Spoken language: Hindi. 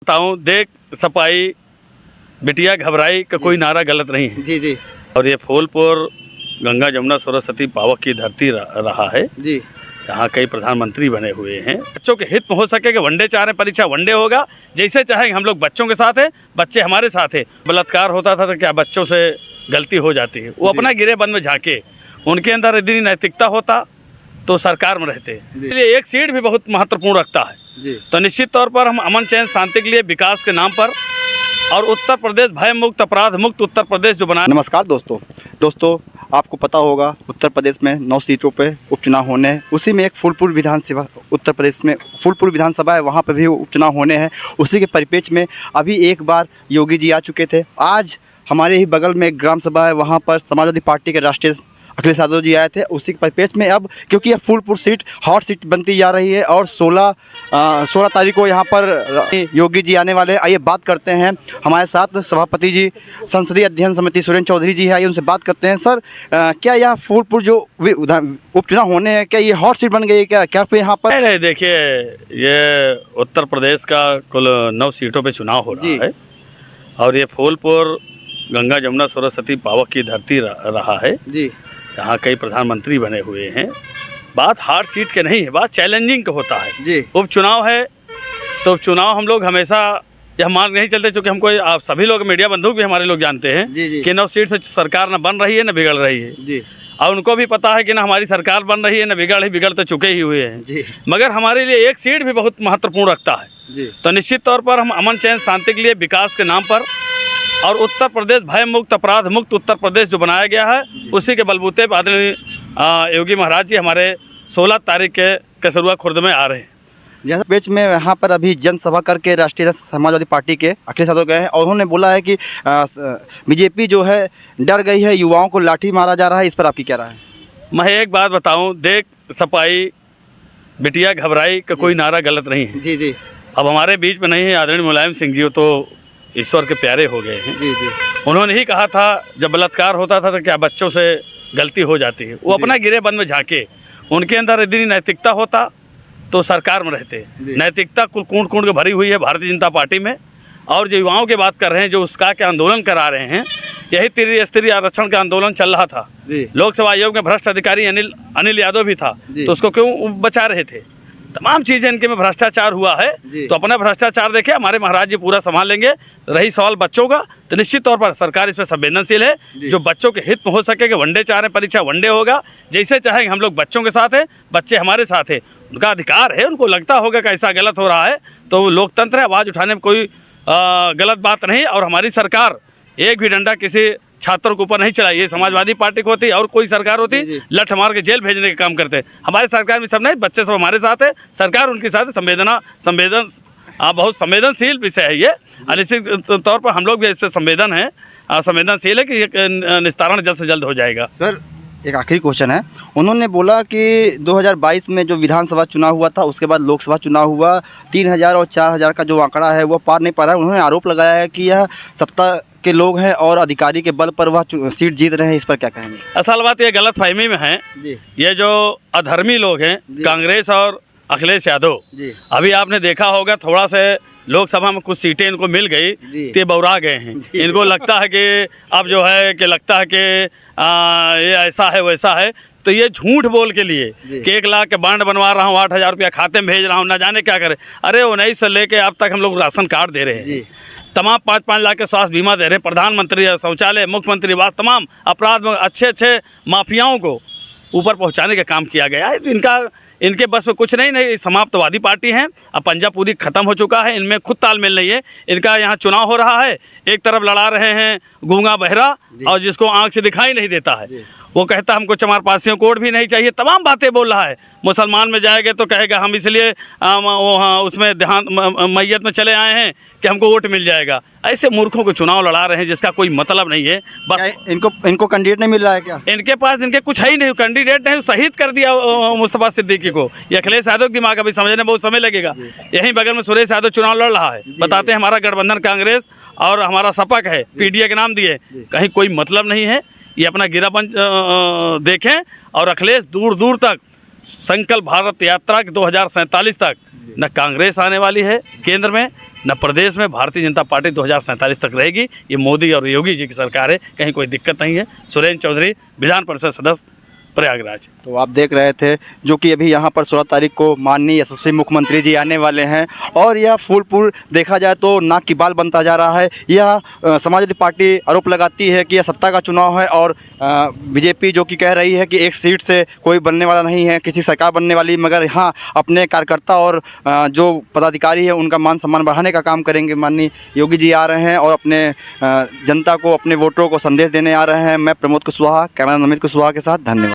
बताऊं, देख सपाई बिटिया घबराई का कोई नारा गलत नहीं है जी जी और ये फूलपुर गंगा जमुना सरस्वती पावक की धरती रहा है जी। यहाँ कई प्रधानमंत्री बने हुए हैं। बच्चों के हित में हो सके कि वनडे चाह रहे, परीक्षा वनडे होगा, जैसे चाहेंगे हम लोग बच्चों के साथ हैं, बच्चे हमारे साथ हैं। बलात्कार होता था तो क्या बच्चों से गलती हो जाती है, वो अपना गिरे बंद में झांके, उनके अंदर यदि नैतिकता होता तो सरकार में रहते। इसलिए एक सीट भी बहुत महत्वपूर्ण रखता है। तो निश्चित तौर पर हम अमन चैन शांति के लिए विकास के नाम पर और उत्तर प्रदेश भय मुक्त अपराध मुक्त उत्तर प्रदेश जो बना। नमस्कार दोस्तों, आपको पता होगा उत्तर प्रदेश में 9 सीटों पे उपचुनाव होने हैं। उसी में एक फूलपुर विधानसभा, उत्तर प्रदेश में फूलपुर विधानसभा है, वहाँ पे भी उपचुनाव होने हैं। उसी के परिप्रेक्ष्य में अभी एक बार योगी जी आ चुके थे। आज हमारे ही बगल में एक ग्राम सभा है, वहाँ पर समाजवादी पार्टी के राष्ट्रीय अखिलेश यादव जी आए थे। उसी के परिप्रेक्ष्य में अब क्योंकि यह फूलपुर सीट हॉट सीट बनती जा रही है और 16 तारीख को यहाँ पर योगी जी आने वाले हैं। आइए बात करते हैं, हमारे साथ सभापति जी संसदीय अध्ययन समिति सुरेंद्र चौधरी जी है, आइए उनसे बात करते हैं। सर, क्या यह फूलपुर जो उपचुनाव होने हैं, क्या ये हॉट सीट बन गई है? क्या यहाँ पर नहीं, देखिए, ये उत्तर प्रदेश का कुल 9 सीटों पर चुनाव हो रहा है और ये फूलपुर गंगा जमुना सरस्वती पावक की धरती रहा है जी। यहाँ कई प्रधानमंत्री बने हुए हैं। बात हार्ड सीट के नहीं है, बात चैलेंजिंग का होता है जी। उपचुनाव है तो उपचुनाव हम लोग हमेशा यह मान नहीं चलते, चूँकि हमको आप सभी लोग मीडिया बंधु भी हमारे लोग जानते हैं कि 9 सीट से सरकार न बन रही है न बिगड़ रही है जी। और उनको भी पता है कि ना हमारी सरकार बन रही है न बिगड़ तो चुके ही हुए हैं जी। मगर हमारे लिए एक सीट भी बहुत महत्वपूर्ण रखता है जी। तो निश्चित तौर पर हम अमन चैन शांति के लिए विकास के नाम पर और उत्तर प्रदेश भय मुक्त अपराध मुक्त उत्तर प्रदेश जो बनाया गया है, उसी के बलबूते पर आदरणीय योगी महाराज जी हमारे 16 तारीख के कसरुआ खुर्द में आ रहे हैं। जैसा बीच में यहाँ पर अभी जनसभा करके राष्ट्रीय समाजवादी पार्टी के अखिलेश यादव गए हैं और उन्होंने बोला है कि बीजेपी जो है डर गई है, युवाओं को लाठी मारा जा रहा है, इस पर आपकी क्या राय है? मैं एक बात बताऊँ, देख सपाई बिटिया घबराई का कोई नारा गलत नहीं है जी जी। अब हमारे बीच में नहीं है आदरणीय मुलायम सिंह जी, तो ईश्वर के प्यारे हो गए हैं जी जी। उन्होंने ही कहा था जब बलात्कार होता था तो क्या बच्चों से गलती हो जाती है, वो अपना गिरे बंद में झांके, उनके अंदर यदि नैतिकता होता तो सरकार में रहते। नैतिकता कुल कूट के भरी हुई है भारतीय जनता पार्टी में। और जो युवाओं की बात कर रहे हैं, जो उसका के आंदोलन करा रहे हैं, यही त्रिस्तरीय आरक्षण का आंदोलन चल रहा था। लोकसभा आयोग में भ्रष्ट अधिकारी अनिल यादव भी था, तो उसको क्यों बचा रहे थे? तमाम चीज़ें इनके में भ्रष्टाचार हुआ है, तो अपना भ्रष्टाचार देखे, हमारे महाराज जी पूरा संभाल लेंगे। रही सवाल बच्चों का, तो निश्चित तौर पर सरकार इस पर संवेदनशील है। जो बच्चों के हित में हो सके कि वनडे चाह रहे, परीक्षा वनडे होगा, जैसे चाहेंगे हम लोग बच्चों के साथ हैं, बच्चे हमारे साथ हैं, उनका अधिकार है। उनको लगता होगा कि ऐसा गलत हो रहा है तो लोकतंत्र है, आवाज़ उठाने में कोई गलत बात नहीं। और हमारी सरकार एक भी डंडा किसी छात्रों के ऊपर नहीं चलाई। ये समाजवादी पार्टी को होती और कोई सरकार होती लठ मार के जेल भेजने का काम करते। हमारी सरकार में सब नहीं, बच्चे सब हमारे साथ है, सरकार उनके साथ है। बहुत संवेदनशील विषय है ये। निश्चित तौर पर हम लोग भी इस पर संवेदनशील है कि ये निस्तारण जल्द से जल्द हो जाएगा। सर, एक आखिरी क्वेश्चन है, उन्होंने बोला कि 2022 में जो विधानसभा चुनाव हुआ था, उसके बाद लोकसभा चुनाव हुआ, 3000 और 4000 का जो आंकड़ा है वो पार नहीं पा रहा है। उन्होंने आरोप लगाया है कि यह सत्ता के लोग हैं और अधिकारी के बल पर वह सीट जीत रहे हैं, इस पर क्या कहेंगे? असल बात ये गलत फहमी में है ये जो अधर्मी लोग हैं कांग्रेस और अखिलेश यादव, अभी आपने देखा होगा थोड़ा से लोकसभा में कुछ सीटें इनको मिल गई तो बौरा गए हैं। इनको लगता है कि अब जो है कि लगता है कि ये ऐसा है वैसा है, तो ये झूठ बोल के लिए कि 1 लाख के बांड बनवा रहा हूँ, 8000 रुपया खाते में भेज रहा हूँ, ना जाने क्या करे। अरे 19 से लेके अब तक हम लोग राशन कार्ड दे रहे हैं, तमाम 5-5 लाख के स्वास्थ्य बीमा दे रहे हैं, प्रधानमंत्री शौचालय, मुख्यमंत्री आवास, तमाम अपराध में अच्छे माफियाओं को ऊपर पहुंचाने का काम किया गया है। इनके बस में कुछ नहीं, समाप्तवादी पार्टी हैं। अब पंजा पूरी खत्म हो चुका है, इनमें खुद तालमेल नहीं है। इनका यहाँ चुनाव हो रहा है, एक तरफ लड़ा रहे हैं गूंगा बहरा और जिसको आंख से दिखाई नहीं देता है, वो कहता हमको चमारपासियों को वोट भी नहीं चाहिए, तमाम बातें बोल रहा है। मुसलमान में जाएंगे तो कहेगा हम इसलिए उसमें देहांत मैयत में चले आए हैं कि हमको वोट मिल जाएगा। ऐसे मूर्खों को चुनाव लड़ा रहे हैं जिसका कोई मतलब नहीं है। बस इनको कैंडिडेट नहीं मिल रहा है क्या? इनके पास इनके कुछ है ही नहीं, कैंडिडेट नहीं, शहीद कर दिया मुस्तफा सिद्दीकी को। ये अखिलेश यादव दिमाग अभी समझने में बहुत समय लगेगा। यहीं बगल में सुरेश यादव चुनाव लड़ रहा है, बताते हैं हमारा गठबंधन कांग्रेस और हमारा सपक है, पीडीए के नाम दिए, कहीं कोई मतलब नहीं है। ये अपना गिरापन देखें। और अखिलेश दूर दूर तक संकल्प भारत यात्रा के 2047 तक न कांग्रेस आने वाली है केंद्र में, न प्रदेश में भारतीय जनता पार्टी 2047 तक रहेगी। ये मोदी और योगी जी की सरकार है, कहीं कोई दिक्कत नहीं है। सुरेंद्र चौधरी, विधान परिषद सदस्य, प्रयागराज। तो आप देख रहे थे जो कि अभी यहाँ पर 16 तारीख को माननीय यशस्वी मुख्यमंत्री जी आने वाले हैं और यह फूलपुर देखा जाए तो नाक की बाल बनता जा रहा है। यह समाजवादी पार्टी आरोप लगाती है कि यह सत्ता का चुनाव है और बीजेपी जो कि कह रही है कि एक सीट से कोई बनने वाला नहीं है, किसी सरकार बनने वाली, मगर यहाँ अपने कार्यकर्ता और जो पदाधिकारी है उनका मान सम्मान बढ़ाने का काम करेंगे। माननीय योगी जी आ रहे हैं और अपने जनता को, अपने वोटरों को संदेश देने आ रहे हैं। मैं प्रमोद कुशवाहा, कैमरा नमित कुशवाहा के साथ, धन्यवाद।